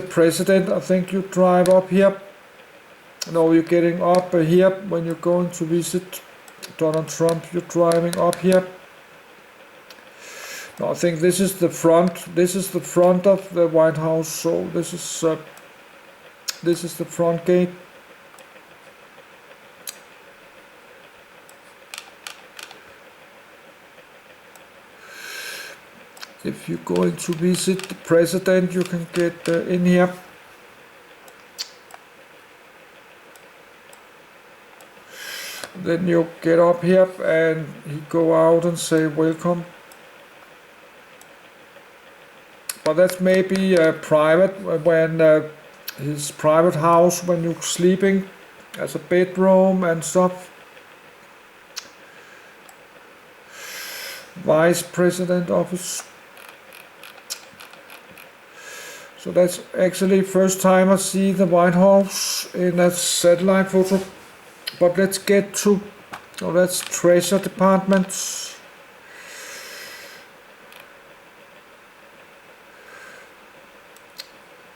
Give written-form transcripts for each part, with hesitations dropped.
President, I think you drive up here. No, you're getting up here when you're going to visit Donald Trump. You're driving up here. No, I think this is the front. This is the front of the White House. So this is the front gate. If you're going to visit the president, you can get in here. Then you get up here and he go out and say welcome. But that's maybe private, when his private house, when you're sleeping as a bedroom and stuff. Vice President office. So that's actually first time I see the White House in a satellite photo. But let's get to, so that's Treasury Department.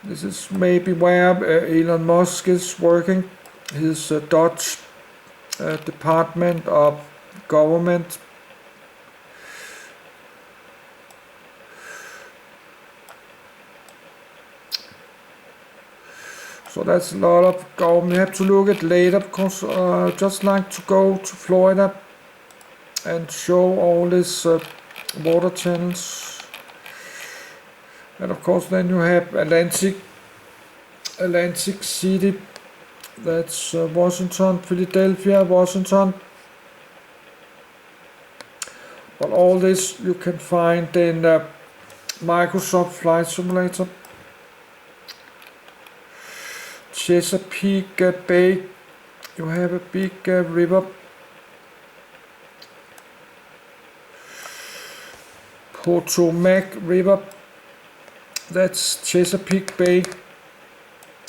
This is maybe where Elon Musk is working, his Dutch Department of Government. So that's a lot of government. We have to look at later because I just like to go to Florida and show all these water channels. And of course then you have Atlantic City, that's Washington, Philadelphia, Washington. But all this you can find in Microsoft Flight Simulator. Chesapeake Bay, you have a big river. Potomac River, that's Chesapeake Bay.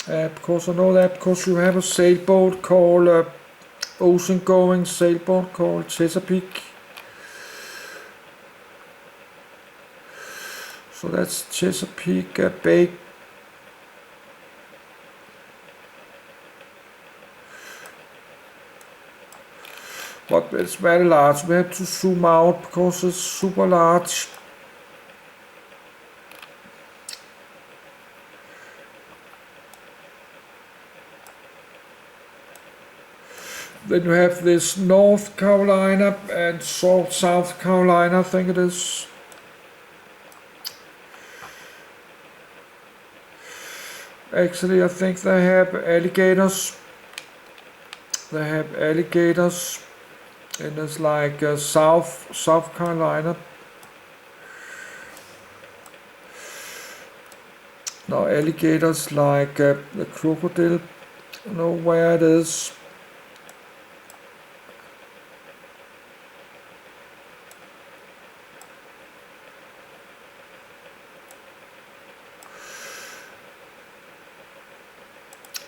Because I know that because you have a sailboat called ocean-going sailboat called Chesapeake. So that's Chesapeake Bay. But it's very large. We have to zoom out because it's super large. Then you have this North Carolina and South Carolina, I think it is. Actually, I think they have alligators. They have alligators. And it's like South Carolina. Now alligators like the crocodile. I don't know where it is.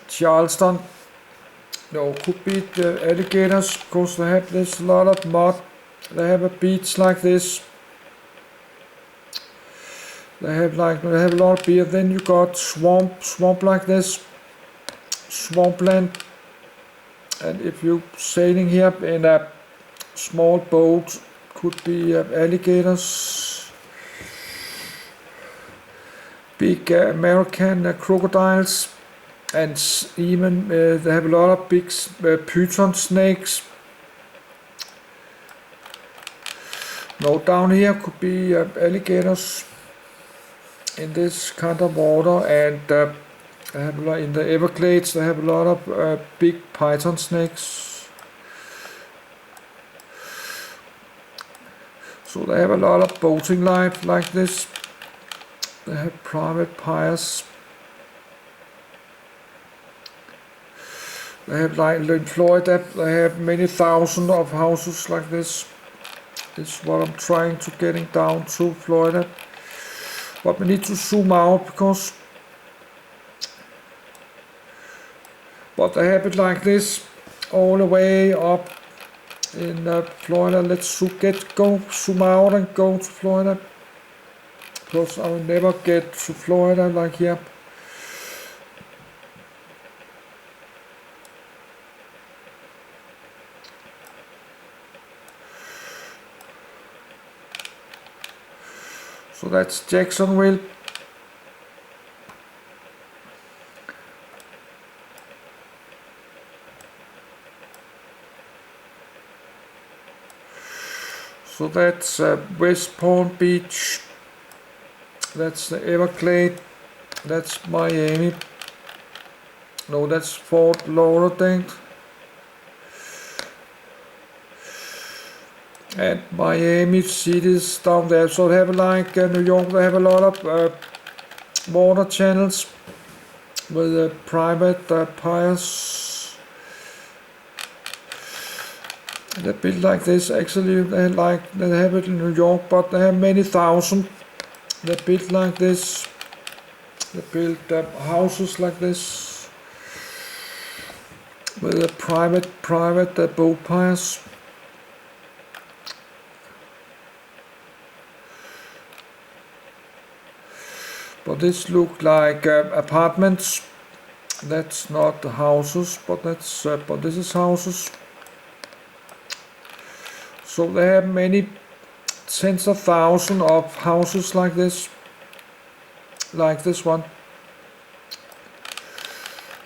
Charleston. No, could be the alligators because they have this lot of mud. They have a beach like this. They have a lot of beer. Then you got swamp like this, swampland. And if you're sailing here in a small boat, could be alligators. Big American crocodiles. And even they have a lot of big python snakes. No, down here could be alligators in this kind of water, and they have a lot in the Everglades. They have a lot of big python snakes. So they have a lot of boating life like this. They have private piers. They have, like in Florida, they have many thousands of houses like this. This is what I'm trying to getting down to Florida. But we need to zoom out because, but they have it like this all the way up in Florida. Let's go zoom out and go to Florida. Because I will never get to Florida like here. So that's Jacksonville. So that's West Palm Beach. That's the Everglades. That's Miami. No, that's Fort Lauderdale. And Miami cities down there. So they have like New York, they have a lot of water channels with private piers. They're built like this. Actually, they have it in New York, but they have many thousand. They're built like this. They build houses like this with private boat piers. But this look like apartments. That's not houses, but this is houses. So they have many tens of thousands of houses like this one.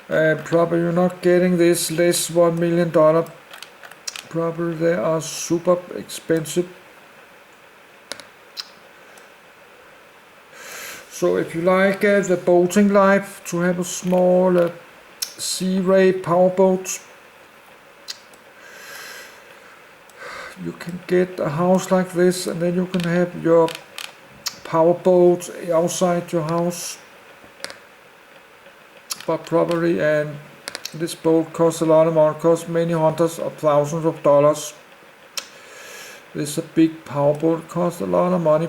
Probably you're not getting this less $1 million. Probably they are super expensive. So if you like the boating life, to have a small Sea Ray powerboat, you can get a house like this, and then you can have your powerboat outside your house. But probably, and this boat costs a lot of money, costs many hundreds of thousands of dollars. This is a big powerboat, costs a lot of money.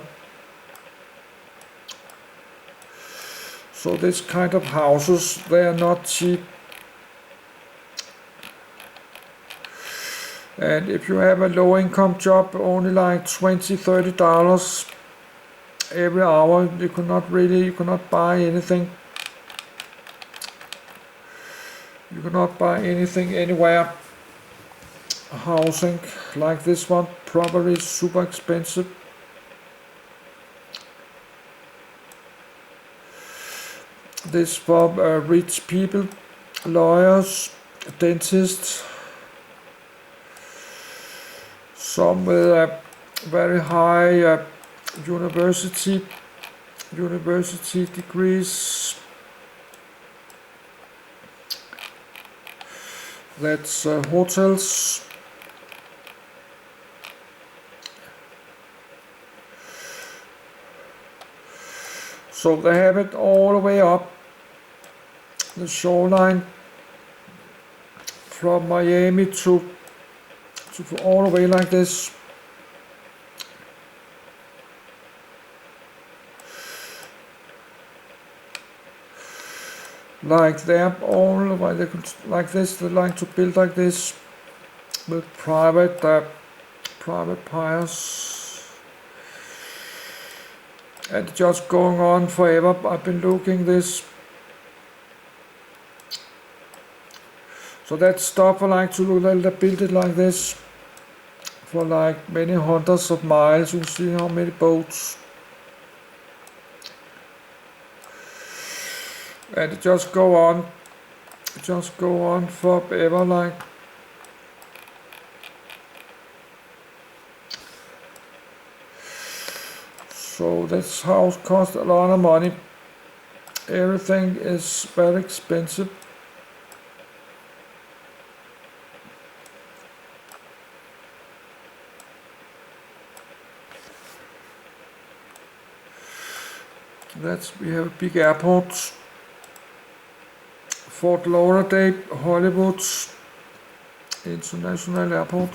So this kind of houses, they are not cheap. And if you have a low income job, only like $20–30 every hour, you cannot buy anything. You cannot buy anything anywhere. Housing like this one, probably super expensive. This for rich people, lawyers, dentists, some with a very high university degrees. That's hotels. So they have it all the way up the shoreline from Miami to all the way like this. Like they're all the way, they could, like this, they like to build like this with private piers. And just going on forever. I've been looking this. So that stuff I like to look, they build it like this for like many hundreds of miles. You see how many boats. And it just go on forever like. So this house costs a lot of money. Everything is very expensive. We have a big airport. Fort Lauderdale, Hollywood International Airport.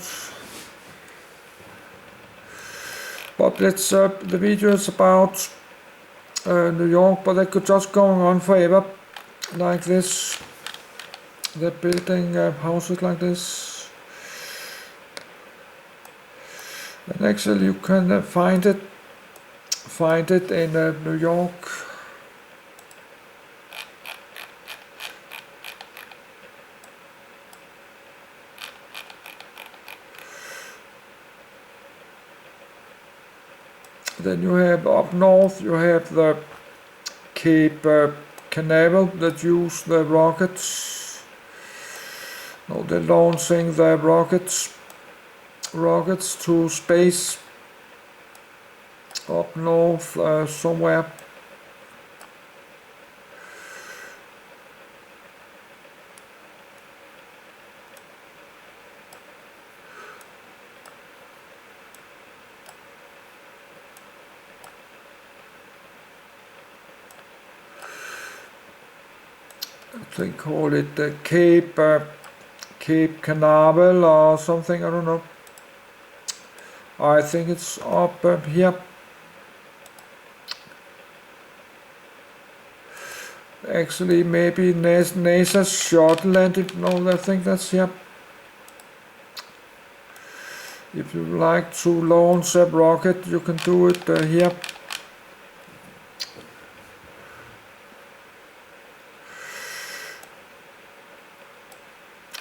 But that's the video is about New York, but they could just go on forever like this. They're building houses like this. And actually you can find it in New York. Then you have up north, you have the Cape Canaveral that use the rockets. No, they're launching the rockets to space up north somewhere. They call it the Cape Canaveral or something, I don't know. I think it's up here. Actually, maybe NASA's shuttle landed. No, I think that's here. If you like to launch a rocket, you can do it here.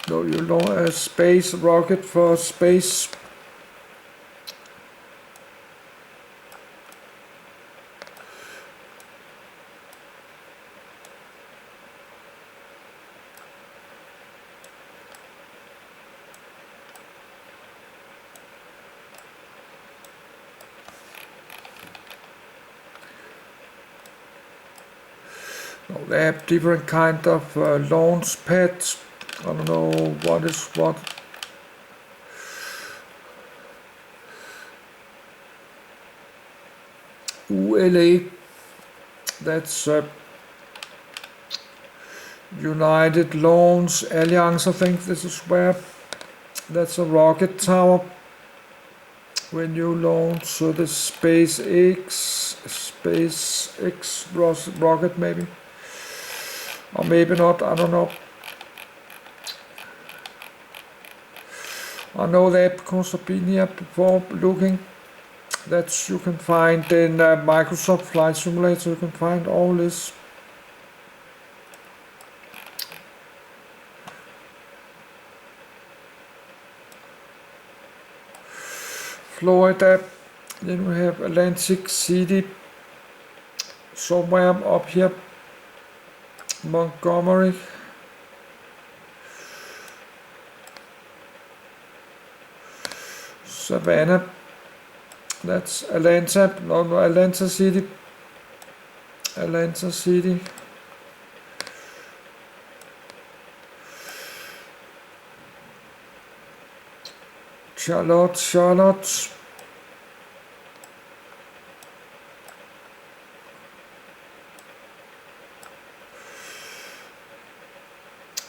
No, you launch a space rocket for space. No, they have different kind of launch pads. I don't know what is what. ULA, that's United Launch Alliance, I think this is where, that's a rocket tower. When you launch the SpaceX rocket maybe. Or maybe not, I don't know. I know that because I've been here before looking. That you can find in Microsoft Flight Simulator, you can find all this. Florida, then we have Atlantic City, somewhere up here, Montgomery. Savannah, that's Atlanta, no, Atlanta City. Atlanta City. Charlotte.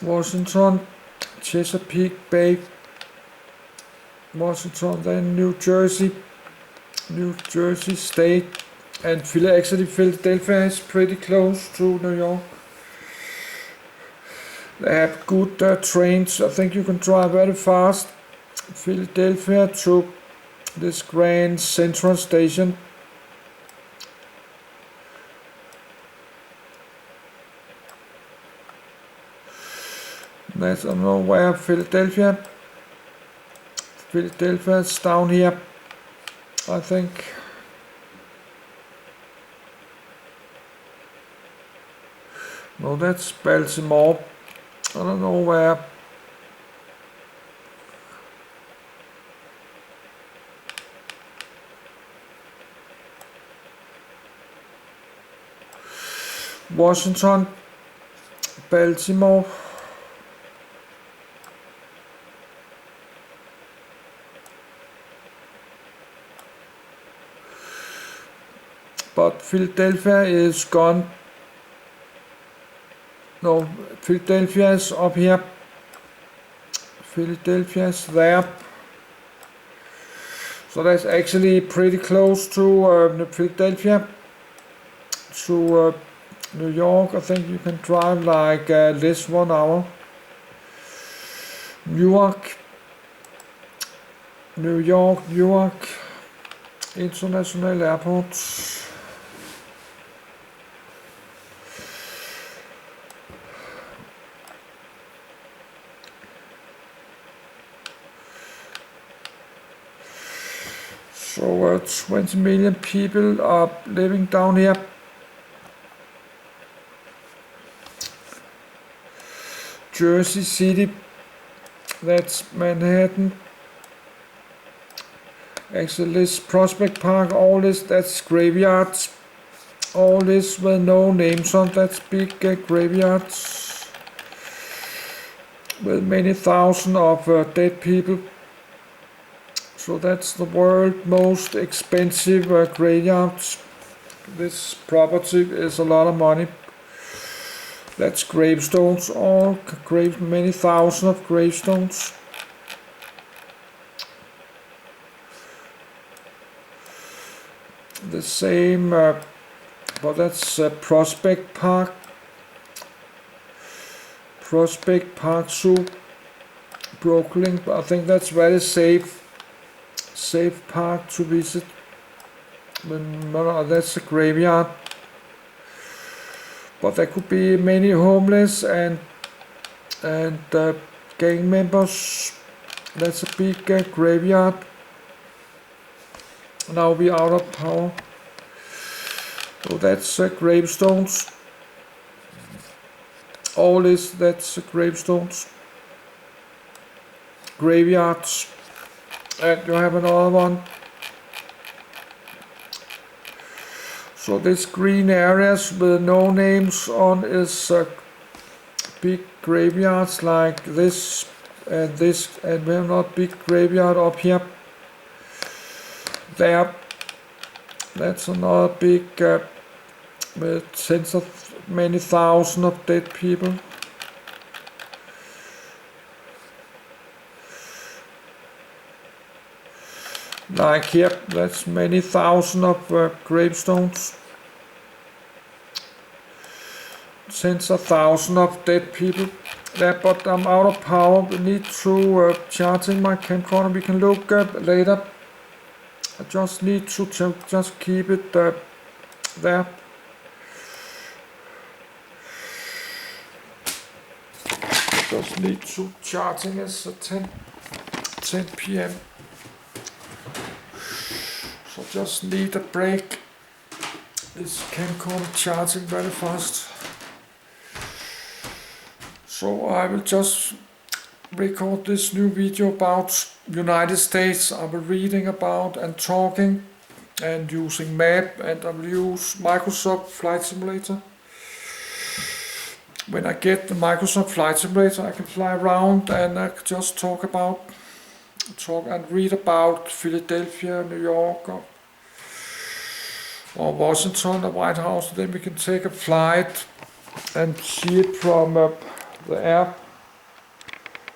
Washington, Chesapeake Bay. Washington, then New Jersey State, and actually Philadelphia is pretty close to New York. They have good trains. I think you can drive very fast. Philadelphia to this Grand Central Station. That's, I don't know where Philadelphia is down here, I think. No, that's Baltimore. I don't know where. Washington, Baltimore. But Philadelphia is gone. No, Philadelphia is up here. Philadelphia is there. So that's actually pretty close to Philadelphia. To New York, I think you can drive like this 1 hour. Newark, International Airport. So 20 million people are living down here. Jersey City, that's Manhattan. Actually, this Prospect Park, all this, that's graveyards. All this with no names on, that's big graveyards with many thousands of dead people. So that's the world's most expensive graveyards. This property is a lot of money. That's gravestones, all many thousands of gravestones. The same, but that's Prospect Park. Prospect Park Zoo, Brooklyn. I think that's very safe park to visit. That's a graveyard. But there could be many homeless and gang members. That's a big graveyard. Now we're out of power. So that's gravestones. All this, that's gravestones. Graveyards. And you have another one. So this green areas with no names on is big graveyards like this, and we have not big graveyard up here. There, that's another big with tens of many thousands of dead people. Like here, that's many thousands of gravestones. Tens of thousands of dead people. Yeah, but I'm out of power. We need to charge in my camcorder. We can look later. I just need to just keep it there. Just need to charging is at 10 p.m. So just need a break. This camcorder charging very fast. So I will just record this new video about United States. I will reading about and talking and using map, and I will use Microsoft Flight Simulator. When I get the Microsoft Flight Simulator, I can fly around and I can just talk and read about Philadelphia, New York, or Washington, the White House. Then we can take a flight and see it from the air.